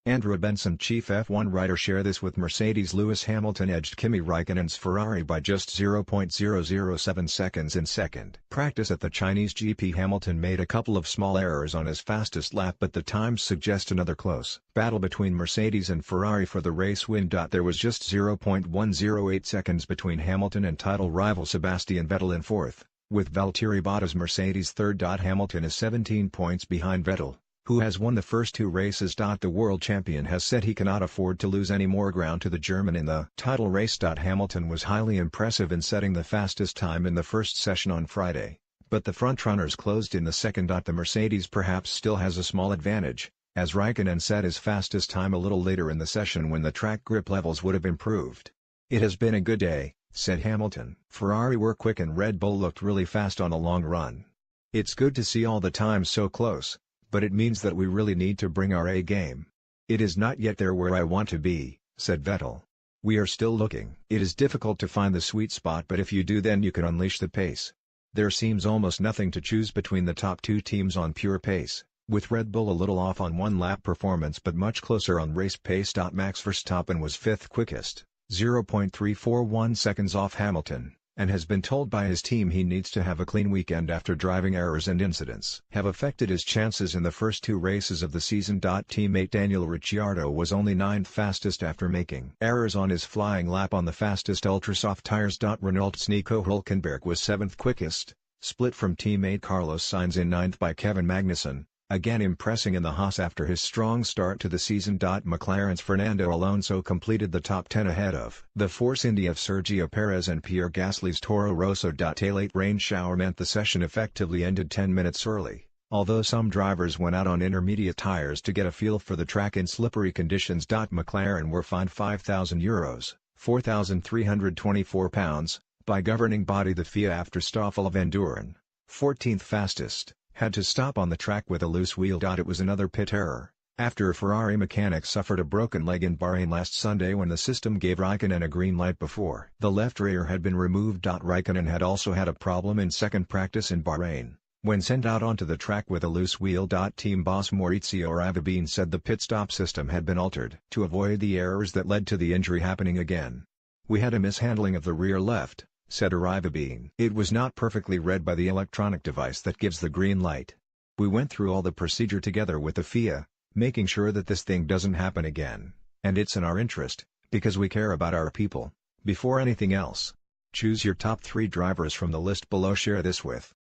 Andrew Benson, chief F1 writer, share this with Mercedes. Lewis Hamilton edged Kimi Raikkonen's Ferrari by just 0.007 seconds in second practice at the Chinese GP. Hamilton made a couple of small errors on his fastest lap, but the times suggest another close battle between Mercedes and Ferrari for the race win. There was just 0.108 seconds between Hamilton and title rival Sebastian Vettel in fourth, with Valtteri Bottas Mercedes third. Hamilton is 17 points behind Vettel, who has won the first two races. The world champion has said he cannot afford to lose any more ground to the German in the title race. Hamilton was highly impressive in setting the fastest time in the first session on Friday, but the frontrunners closed in the second. The Mercedes perhaps still has a small advantage, as Raikkonen set his fastest time a little later in the session when the track grip levels would have improved. "It has been a good day," said Hamilton. "Ferrari were quick and Red Bull looked really fast on a long run. It's good to see all the times so close, but it means that we really need to bring our A game. It is not yet there where I want to be," said Vettel. "We are still looking. It is difficult to find the sweet spot, but if you do, then you can unleash the pace. There seems almost nothing to choose between the top two teams on pure pace, with Red Bull a little off on one-lap performance but much closer on race pace." Max Verstappen was fifth quickest, 0.341 seconds off Hamilton, and has been told by his team he needs to have a clean weekend after driving errors and incidents have affected his chances in the first two races of the season. Teammate Daniel Ricciardo was only ninth fastest after making errors on his flying lap on the fastest ultra-soft tires. Renault's Nico Hülkenberg was seventh quickest, split from teammate Carlos Sainz in ninth by Kevin Magnussen, again impressing in the Haas after his strong start to the season. McLaren's Fernando Alonso completed the top 10 ahead of the Force India of Sergio Perez and Pierre Gasly's Toro Rosso. A late rain shower meant the session effectively ended 10 minutes early, although some drivers went out on intermediate tires to get a feel for the track in slippery conditions. McLaren were fined €5,000, £4,324, by governing body the FIA after Stoffel van Doorn, 14th fastest, had to stop on the track with a loose wheel. It was another pit error, after a Ferrari mechanic suffered a broken leg in Bahrain last Sunday when the system gave Raikkonen a green light before the left rear had been removed. Raikkonen had also had a problem in second practice in Bahrain, when sent out onto the track with a loose wheel. Team boss Maurizio Arrivabene said the pit stop system had been altered to avoid the errors that led to the injury happening again. "We had a mishandling of the rear left," said Arrivabene. "It was not perfectly read by the electronic device that gives the green light. We went through all the procedure together with the FIA, making sure that this thing doesn't happen again, and it's in our interest, because we care about our people, before anything else." Choose your top 3 drivers from the list below. Share this with